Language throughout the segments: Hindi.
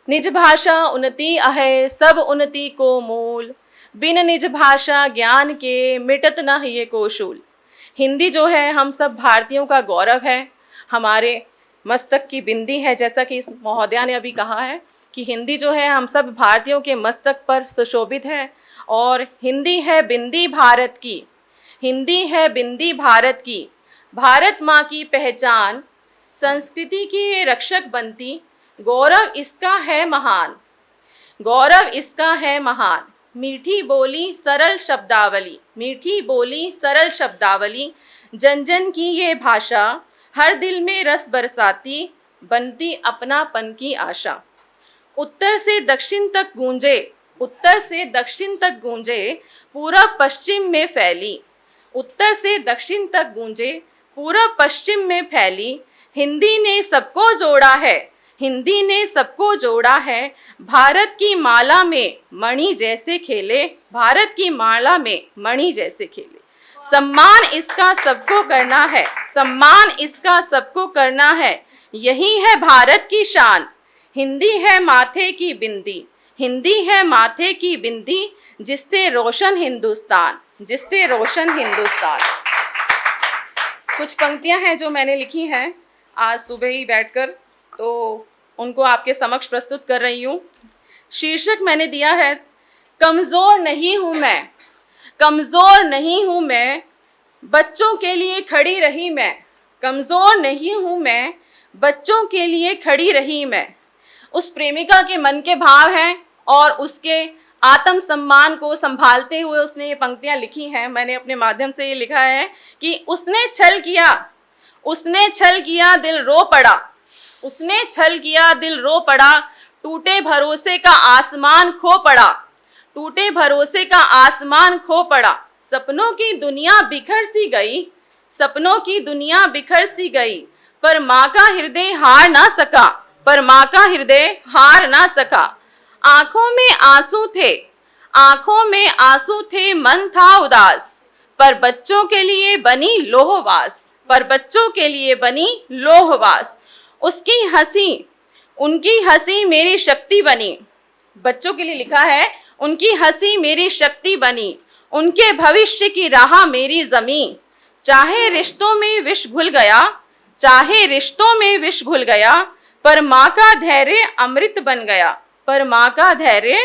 निज भाषा उन्नति अहे सब उन्नति को मूल, बिन निज भाषा ज्ञान के मिटत न ये को शूल। हिंदी जो है हम सब भारतीयों का गौरव है, हमारे मस्तक की बिंदी है। जैसा कि इस महोदया ने अभी कहा है कि हिंदी जो है हम सब भारतीयों के मस्तक पर सुशोभित है, और हिंदी है बिंदी भारत की, हिंदी है बिंदी भारत की। भारत माँ की पहचान, संस्कृति की ये रक्षक बनती, गौरव इसका है महान, गौरव इसका है महान। मीठी बोली सरल शब्दावली, मीठी बोली सरल शब्दावली, जन जन की ये भाषा, हर दिल में रस बरसाती, बनती अपनापन की आशा। उत्तर से दक्षिण तक गूंजे, उत्तर से दक्षिण तक गूंजे, पूरब पश्चिम में फैली, उत्तर से दक्षिण तक गूंजे, पूरब पश्चिम में फैली। हिंदी ने सबको जोड़ा है, हिंदी ने सबको जोड़ा है, भारत की माला में मणि जैसे खेले, भारत की माला में मणि जैसे खेले। सम्मान इसका सबको करना है, सम्मान इसका सबको करना है, यही है भारत की शान। हिंदी है माथे की बिंदी, हिंदी है माथे की बिंदी, जिससे रोशन हिंदुस्तान, जिससे रोशन हिंदुस्तान। कुछ पंक्तियां हैं जो मैंने लिखी हैं आज सुबह ही बैठकर, तो उनको आपके समक्ष प्रस्तुत कर रही हूँ। शीर्षक मैंने दिया है, कमज़ोर नहीं हूँ मैं, कमज़ोर नहीं हूँ मैं, बच्चों के लिए खड़ी रही मैं, कमज़ोर नहीं हूँ मैं, बच्चों के लिए खड़ी रही मैं। उस प्रेमिका के मन के भाव हैं और उसके आत्मसम्मान को संभालते हुए उसने ये पंक्तियाँ लिखी हैं। मैंने अपने माध्यम से ये लिखा है कि उसने छल किया, उसने छल किया दिल रो पड़ा, उसने छल किया दिल रो पड़ा, टूटे भरोसे का आसमान खो पड़ा, टूटे भरोसे का आसमान खो पड़ा। सपनों की दुनिया बिखर सी गई, सपनों की दुनिया बिखर सी गई, पर माँ का हृदय हार ना सका, पर माँ का हृदय हार ना सका। आंखों में आंसू थे, आंखों में आंसू थे, मन था उदास, पर बच्चों के लिए बनी लोहवास, पर बच्चों के लिए बनी लोहवास। उसकी हंसी, उनकी हंसी मेरी शक्ति बनी, बच्चों के लिए लिखा है, उनकी हंसी मेरी शक्ति बनी, उनके भविष्य की राह मेरी ज़मीं। चाहे रिश्तों में विष घुल गया, चाहे रिश्तों में विष घुल गया, पर माँ का धैर्य अमृत बन गया, पर माँ का धैर्य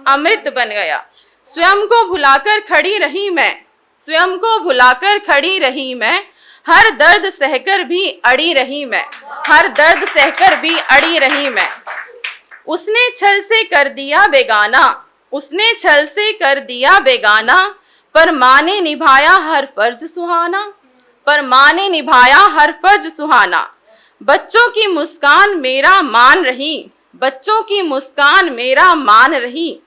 अमृत बन गया। स्वयं को भुलाकर खड़ी रही मैं, स्वयं को भुलाकर खड़ी रही मैं, हर दर्द सहकर भी अड़ी रही मैं, हर दर्द सहकर भी अड़ी रही मैं। उसने छल से कर दिया बेगाना, उसने छल से कर दिया बेगाना, पर माँ ने निभाया हर फर्ज सुहाना, पर माँ ने निभाया हर फर्ज सुहाना। बच्चों की मुस्कान मेरा मान रही, बच्चों की मुस्कान मेरा मान रही,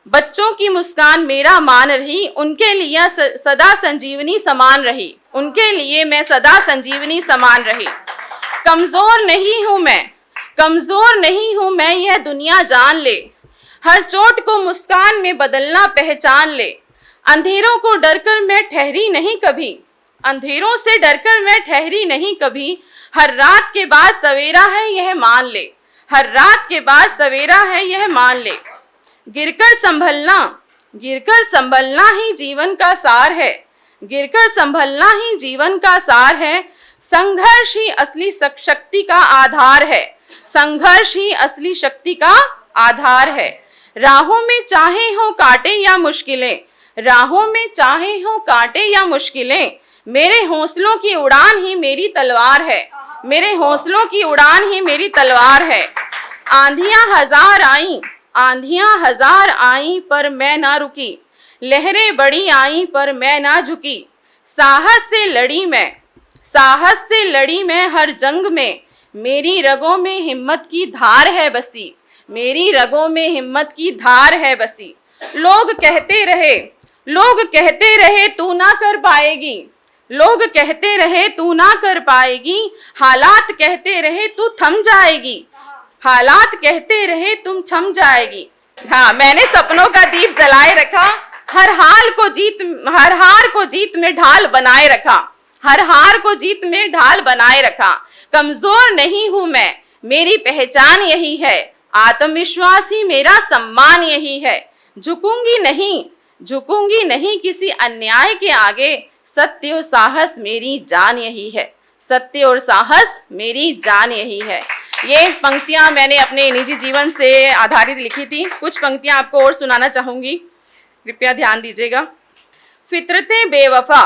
बच्चों की मुस्कान मेरा मान रही, उनके लिए सदा संजीवनी समान रही, उनके लिए मैं सदा संजीवनी समान रही। कमज़ोर नहीं हूँ मैं, कमज़ोर नहीं हूँ मैं, यह दुनिया जान ले, हर चोट को मुस्कान में बदलना पहचान ले। अंधेरों को डरकर मैं ठहरी नहीं कभी, अंधेरों से डरकर मैं ठहरी नहीं कभी, हर रात के बाद सवेरा है यह मान ले, हर रात के बाद सवेरा है यह मान ले। गिरकर संभलना, गिरकर संभलना ही जीवन का सार है, गिरकर संभलना ही जीवन का सार है, संघर्ष ही असली शक्ति का आधार है, संघर्ष ही असली शक्ति का आधार है। राहों में चाहे हो कांटे या मुश्किलें, राहों में चाहे हो कांटे या मुश्किलें, मेरे हौसलों की उड़ान ही मेरी तलवार है, मेरे हौसलों की उड़ान ही मेरी तलवार है। आंधियां हजार आईं, आंधियां हजार आईं, पर मैं ना रुकी, लहरें बड़ी आईं, पर मैं ना झुकी। साहस से लड़ी मैं, साहस से लड़ी मैं हर जंग में, मेरी रगों में हिम्मत की धार है बसी, मेरी रगों में हिम्मत की धार है बसी। लोग कहते रहे, लोग कहते रहे तू ना कर पाएगी, लोग कहते रहे तू ना कर पाएगी, हालात कहते रहे तू थम जाएगी, हालात कहते रहे तुम थम जाएगी। हाँ, मैंने सपनों का दीप जलाए रखा, हर हार को जीत में ढाल बनाए रखा, हर हार को जीत में ढाल बनाए रखा। कमजोर नहीं हूं मैं, मेरी पहचान यही है, आत्मविश्वास ही मेरा सम्मान यही है। झुकूंगी नहीं किसी अन्याय के आगे। सत्य और साहस मेरी जान यही है। सत्य और साहस मेरी जान यही है। ये पंक्तियां मैंने अपने निजी जीवन से आधारित लिखी थी। कुछ पंक्तियां आपको और सुनाना चाहूंगी, कृपया ध्यान दीजिएगा। फितरतें बेवफा,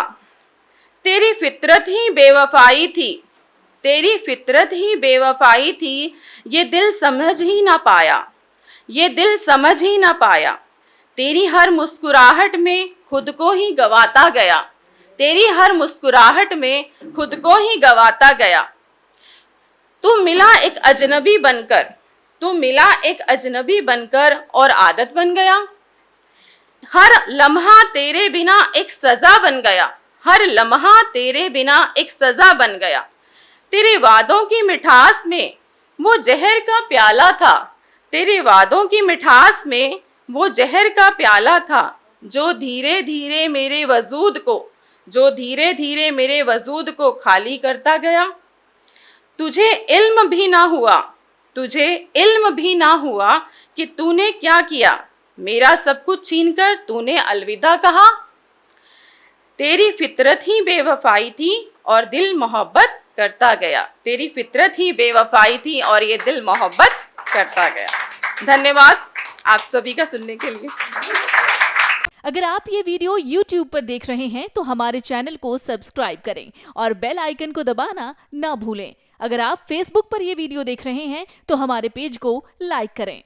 तेरी फितरत ही बेवफाई थी। तेरी फितरत ही बेवफाई थी, ये दिल समझ ही ना पाया। ये दिल समझ ही ना पाया। तेरी हर मुस्कुराहट में खुद को ही गवाता गया। तेरी हर मुस्कुराहट में खुद को ही गवाता गया। तू मिला एक अजनबी बनकर, तू मिला एक अजनबी बनकर और आदत बन गया। हर लम्हा तेरे बिना एक सजा बन गया। हर लम्हा तेरे बिना एक सजा बन गया। तेरे वादों की मिठास में वो जहर का प्याला था। तेरे वादों की मिठास में वो जहर का प्याला था, जो धीरे धीरे मेरे वजूद को खाली करता गया। तुझे इल्म भी ना हुआ कि तूने क्या किया। मेरा सब कुछ छीनकर तूने अलविदा कहा। तेरी फितरत ही बेवफाई थी और दिल मोहब्बत करता गया। तेरी फितरत ही बेवफाई थी और ये दिल मोहब्बत करता गया। धन्यवाद आप सभी का सुनने के लिए। अगर आप ये वीडियो YouTube पर देख रहे हैं तो हमारे चैनल को सब्सक्राइब करें और बेल आइकन को दबाना ना भूलें। अगर आप Facebook पर ये वीडियो देख रहे हैं तो हमारे पेज को लाइक करें।